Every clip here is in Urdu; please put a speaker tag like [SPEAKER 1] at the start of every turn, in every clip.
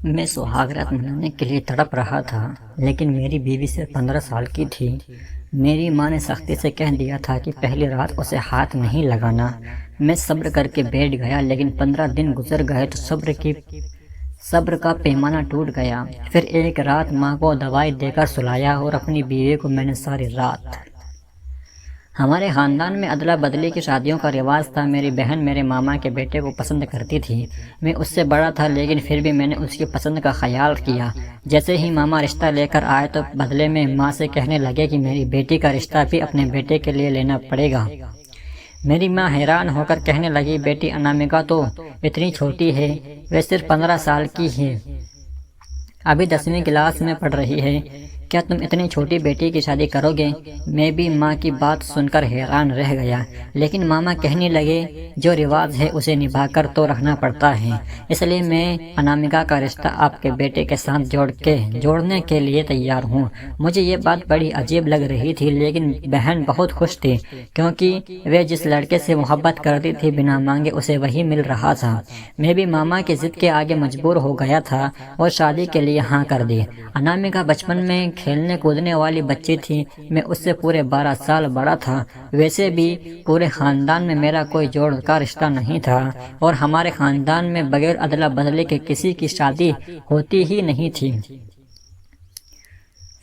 [SPEAKER 1] میں سہاگرات منانے کے لیے تڑپ رہا تھا، لیکن میری بیوی صرف 15 سال کی تھی۔ میری ماں نے سختی سے کہہ دیا تھا کہ پہلی رات اسے ہاتھ نہیں لگانا۔ میں صبر کر کے بیٹھ گیا، لیکن 15 دن گزر گئے تو صبر کا پیمانہ ٹوٹ گیا۔ پھر ایک رات ماں کو دوائی دے کر سلایا اور اپنی بیوی کو میں نے ساری رات۔ ہمارے خاندان میں ادلا بدلی کی شادیوں کا رواج تھا۔ میری بہن میرے ماما کے بیٹے کو پسند کرتی تھی۔ میں اس سے بڑا تھا، لیکن پھر بھی میں نے اس کی پسند کا خیال کیا۔ جیسے ہی ماما رشتہ لے کر آئے تو بدلے میں ماں سے کہنے لگے کہ میری بیٹی کا رشتہ بھی اپنے بیٹے کے لیے لینا پڑے گا۔ میری ماں حیران ہو کر کہنے لگی، بیٹی انامکا تو اتنی چھوٹی ہے، وہ صرف 15 سال کی ہے، ابھی 10ویں کلاس میں پڑھ رہی ہے، کیا تم اتنی چھوٹی بیٹی کی شادی کرو گے؟ میں بھی ماں کی بات سن کر حیران رہ گیا، لیکن ماما کہنے لگے، جو رواج ہے اسے نبھا کر تو رکھنا پڑتا ہے، اس لیے میں انامکا کا رشتہ آپ کے بیٹے کے ساتھ جوڑنے کے لیے تیار ہوں۔ مجھے یہ بات بڑی عجیب لگ رہی تھی، لیکن بہن بہت خوش تھی، کیونکہ وہ جس لڑکے سے محبت کرتی تھی بنا مانگے اسے وہی مل رہا تھا۔ میں بھی ماما کی ضد کے آگے مجبور ہو گیا تھا اور شادی کے لیے ہاں کر دی۔ انامکا بچپن میں کھیلنے کودنے والی بچی تھی، میں اس سے پورے 12 سال بڑا تھا۔ ویسے بھی پورے خاندان میں میرا کوئی جوڑ کا رشتہ نہیں تھا، اور ہمارے خاندان میں بغیر ادلا بدلی کے کسی کی شادی ہوتی ہی نہیں تھی۔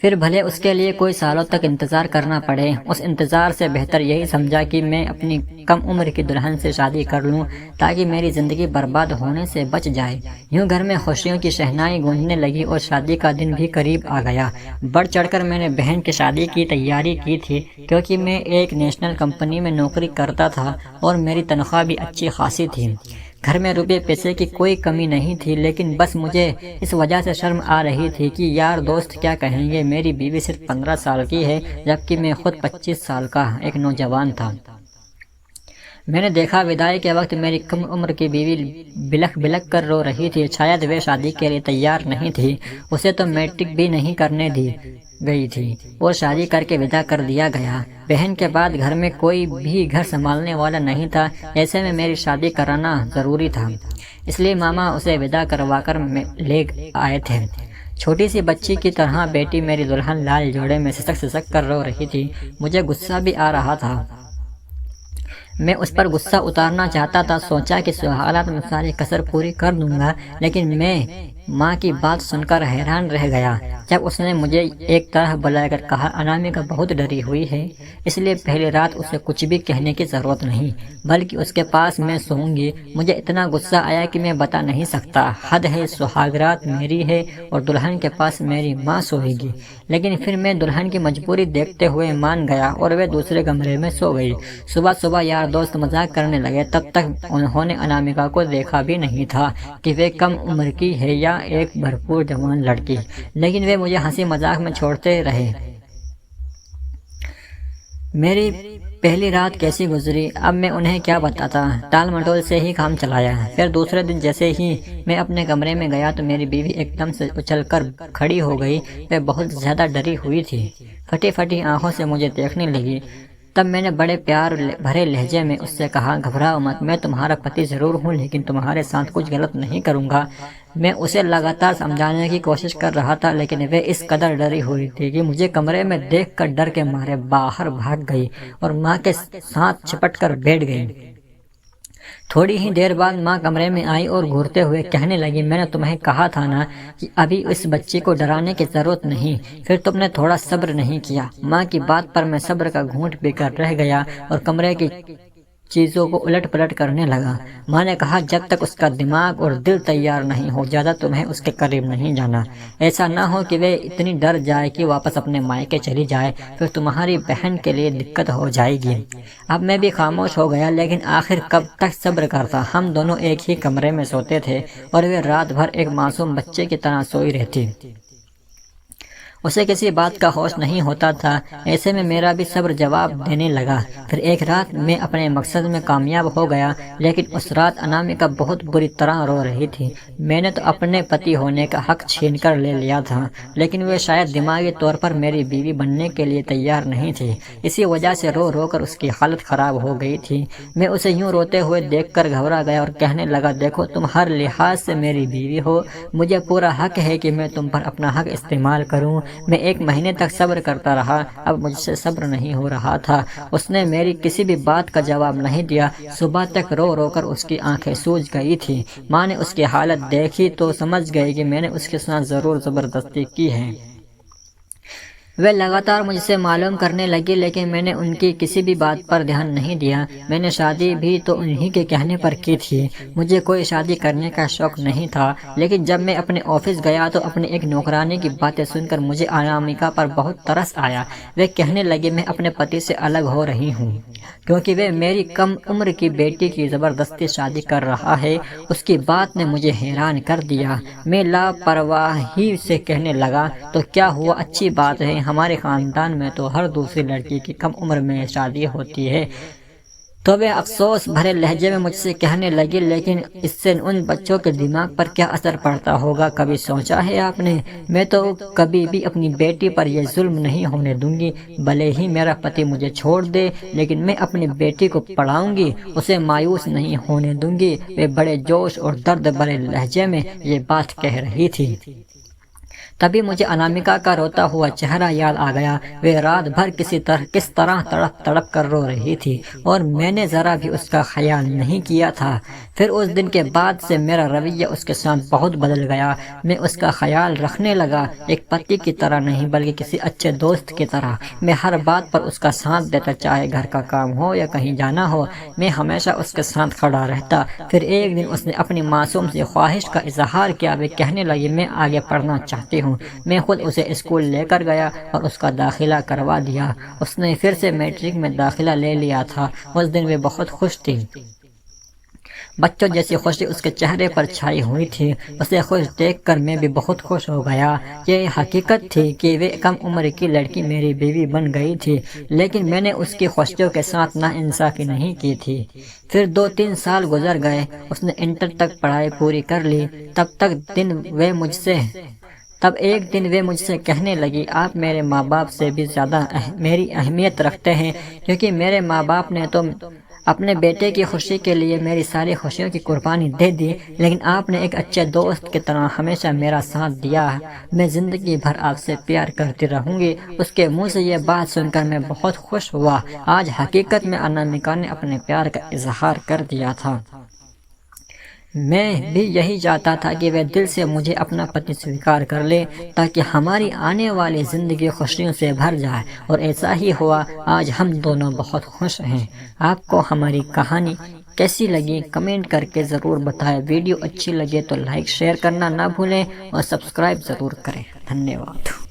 [SPEAKER 1] پھر بھلے اس کے لیے کوئی سالوں تک انتظار کرنا پڑے، اس انتظار سے بہتر یہی سمجھا کہ میں اپنی کم عمر کی دلہن سے شادی کر لوں، تاکہ میری زندگی برباد ہونے سے بچ جائے۔ یوں گھر میں خوشیوں کی شہنائی گونجنے لگی اور شادی کا دن بھی قریب آ گیا۔ بڑھ چڑھ کر میں نے بہن کی شادی کی تیاری کی تھی، کیونکہ میں ایک نیشنل کمپنی میں نوکری کرتا تھا اور میری تنخواہ بھی اچھی خاصی تھی۔ گھر میں روپے پیسے کی کوئی کمی نہیں تھی، لیکن بس مجھے اس وجہ سے شرم آ رہی تھی کہ یار دوست کیا کہیں گے، میری بیوی صرف 15 سال کی ہے، جبکہ میں خود 25 سال کا ایک نوجوان تھا۔ میں نے دیکھا وداعی کے وقت میری کم عمر کی بیوی بلک بلک کر رو رہی تھی، شاید وہ شادی کے لیے تیار نہیں تھی، اسے تو میٹرک بھی نہیں کرنے دی گئی تھی اور شادی کر کے ودا کر دیا گیا۔ بہن کے بعد گھر میں کوئی بھی گھر سنبھالنے والا نہیں تھا، ایسے میں میری شادی کرانا ضروری تھا، اس لیے ماما اسے ودا کروا کر لے آئے تھے۔ چھوٹی سی بچی کی طرح بیٹی میری دلہن لال جوڑے میں سسک سسک کر رو رہی تھی۔ مجھے غصہ بھی آ رہا تھا، میں اس پر غصہ اتارنا چاہتا تھا، سوچا کہ سہاگرات میں ساری کسر پوری کر دوں گا، لیکن میں ماں کی بات سن کر حیران رہ گیا جب اس نے مجھے ایک طرح بلا کر کہا، انامکا بہت ڈری ہوئی ہے، اس لیے پہلی رات اسے کچھ بھی کہنے کی ضرورت نہیں، بلکہ اس کے پاس میں سوؤں گی۔ مجھے اتنا غصہ آیا کہ میں بتا نہیں سکتا، حد ہے، سہاگرات میری ہے اور دلہن کے پاس میری ماں سوئے گی، لیکن پھر میں دلہن کی مجبوری دیکھتے ہوئے مان گیا اور وہ دوسرے کمرے میں سو گئی۔ صبح یار دوست مذاق کرنے لگے، تب تک انہوں نے انامکا کو دیکھا بھی نہیں تھا کہ وہ کم عمر کی ہے یا ایک بھرپور جوان لڑکی، لیکن وہ مجھے ہنسی مذاق میں چھوڑتے رہے۔ میری پہلی رات کیسی گزری اب میں انہیں کیا بتاتا، ٹال مٹول سے ہی کام چلایا۔ پھر دوسرے دن جیسے ہی میں اپنے کمرے میں گیا تو میری بیوی ایک دم سے اچھل کر کھڑی ہو گئی، وہ بہت زیادہ ڈری ہوئی تھی، پھٹی پھٹی آنکھوں سے مجھے دیکھنے لگی۔ تب میں نے بڑے پیار بھرے لہجے میں اس سے کہا، گھبراؤ مت، میں تمہارا پتی ضرور ہوں، لیکن تمہارے ساتھ کچھ غلط نہیں کروں گا۔ میں اسے لگاتار سمجھانے کی کوشش کر رہا تھا، لیکن وہ اس قدر ڈری ہوئی تھی کہ مجھے کمرے میں دیکھ کر ڈر کے مارے باہر بھاگ گئی اور ماں کے ساتھ چپٹ کر بیٹھ گئی۔ تھوڑی ہی دیر بعد ماں کمرے میں آئی اور گھورتے ہوئے کہنے لگی، میں نے تمہیں کہا تھا نا کہ ابھی اس بچی کو ڈرانے کی ضرورت نہیں، پھر تم نے تھوڑا صبر نہیں کیا۔ ماں کی بات پر میں صبر کا گھونٹ پی کر رہ گیا اور کمرے کی چیزوں کو الٹ پلٹ کرنے لگا۔ ماں نے کہا، جب تک اس کا دماغ اور دل تیار نہیں ہو جاتا تمہیں اس کے قریب نہیں جانا، ایسا نہ ہو کہ وہ اتنی ڈر جائے کہ واپس اپنے مائکے چلی جائے، پھر تمہاری بہن کے لیے دقت ہو جائے گی۔ اب میں بھی خاموش ہو گیا، لیکن آخر کب تک صبر کرتا، ہم دونوں ایک ہی کمرے میں سوتے تھے اور وہ رات بھر ایک معصوم بچے کی طرح سوئی رہتی۔ اسے کسی بات کا ہوش نہیں ہوتا تھا۔ ایسے میں میرا بھی صبر جواب دینے لگا۔ پھر ایک رات میں اپنے مقصد میں کامیاب ہو گیا، لیکن اس رات انامکا بہت بری طرح رو رہی تھی۔ میں نے تو اپنے پتی ہونے کا حق چھین کر لے لیا تھا، لیکن وہ شاید دماغی طور پر میری بیوی بننے کے لیے تیار نہیں تھی۔ اسی وجہ سے رو رو کر اس کی حالت خراب ہو گئی تھی۔ میں اسے یوں روتے ہوئے دیکھ کر گھبرا گیا اور کہنے لگا، دیکھو تم ہر لحاظ سے میری بیوی ہو، مجھے پورا حق ہے کہ میں تم پر اپنا حق استعمال کروں۔ میں 1 مہینے تک صبر کرتا رہا، اب مجھ سے صبر نہیں ہو رہا تھا۔ اس نے میری کسی بھی بات کا جواب نہیں دیا۔ صبح تک رو رو کر اس کی آنکھیں سوج گئی تھی۔ ماں نے اس کی حالت دیکھی تو سمجھ گئی کہ میں نے اس کے ساتھ ضرور زبردستی کی ہے۔ وہ لگاتار مجھ سے معلوم کرنے لگی، لیکن میں نے ان کی کسی بھی بات پر دھیان نہیں دیا۔ میں نے شادی بھی تو انہی کے کہنے پر کی تھی۔ مجھے کوئی شادی کرنے کا شوق نہیں تھا، لیکن جب میں اپنے آفس گیا تو اپنے ایک نوکرانی کی باتیں سن کر مجھے انامکا پر بہت ترس آیا۔ وہ کہنے لگی، میں اپنے پتی سے الگ ہو رہی ہوں کیونکہ وہ میری کم عمر کی بیٹی کی زبردستی شادی کر رہا ہے۔ اس کی بات نے مجھے حیران کر دیا۔ میں لاپرواہی سے کہنے لگا، تو کیا ہوا، اچھی بات ہے، ہمارے خاندان میں تو ہر دوسری لڑکی کی کم عمر میں شادی ہوتی ہے۔ تو وہ افسوس بھرے لہجے میں مجھ سے کہنے لگی، لیکن اس سے ان بچوں کے دماغ پر کیا اثر پڑتا ہوگا، کبھی سوچا ہے آپ نے؟ میں تو کبھی بھی اپنی بیٹی پر یہ ظلم نہیں ہونے دوں گی، بھلے ہی میرا پتی مجھے چھوڑ دے، لیکن میں اپنی بیٹی کو پڑھاؤں گی، اسے مایوس نہیں ہونے دوں گی۔ وہ بڑے جوش اور درد بھرے لہجے میں یہ بات کہہ رہی تھی۔ تبھی مجھے انامکا کا روتا ہوا چہرہ یاد آ گیا۔ وہ رات بھر کس طرح تڑپ تڑپ کر رو رہی تھی اور میں نے ذرا بھی اس کا خیال نہیں کیا تھا۔ پھر اس دن کے بعد سے میرا رویہ اس کے ساتھ بہت بدل گیا۔ میں اس کا خیال رکھنے لگا، ایک پتی کی طرح نہیں بلکہ کسی اچھے دوست کی طرح۔ میں ہر بات پر اس کا ساتھ دیتا، چاہے گھر کا کام ہو یا کہیں جانا ہو، میں ہمیشہ اس کے ساتھ کھڑا رہتا۔ پھر ایک دن اس نے اپنی معصوم سی خواہش کا اظہار کیا۔ وہ کہنے لگی، میں آگے پڑھنا چاہتی ہوں۔ میں خود اسے اسکول لے کر گیا اور اس کا داخلہ کروا دیا۔ اس نے پھر سے میٹرک میں داخلہ لے لیا تھا۔ اس دن وہ بہت خوش تھی۔ بچوں جیسی خوشی اس کے چہرے پر چھائی ہوئی تھی۔ اسے خوش دیکھ کر میں بھی بہت خوش ہو گیا۔ یہ حقیقت تھی کہ وہ کم عمر کی لڑکی میری بیوی بن گئی تھی، لیکن میں نے اس کی خوشیوں کے ساتھ ناانصافی نہیں کی تھی۔ پھر 2-3 سال گزر گئے۔ اس نے انٹر تک پڑھائی پوری کر لی۔ تب ایک دن وہ مجھ سے کہنے لگی، آپ میرے ماں باپ سے بھی زیادہ میری اہمیت رکھتے ہیں، کیونکہ میرے ماں باپ نے تو اپنے بیٹے کی خوشی کے لیے میری ساری خوشیوں کی قربانی دے دی، لیکن آپ نے ایک اچھے دوست کی طرح ہمیشہ میرا ساتھ دیا۔ میں زندگی بھر آپ سے پیار کرتی رہوں گی۔ اس کے منہ سے یہ بات سن کر میں بہت خوش ہوا۔ آج حقیقت میں انامکا نے اپنے پیار کا اظہار کر دیا تھا۔ میں بھی یہی چاہتا تھا کہ وہ دل سے مجھے اپنا پتی سویکار کر لے، تاکہ ہماری آنے والی زندگی خوشیوں سے بھر جائے، اور ایسا ہی ہوا۔ آج ہم دونوں بہت خوش ہیں۔ آپ کو ہماری کہانی کیسی لگی کمنٹ کر کے ضرور بتائیں۔ ویڈیو اچھی لگے تو لائک شیئر کرنا نہ بھولیں اور سبسکرائب ضرور کریں۔ دھنیہ واد۔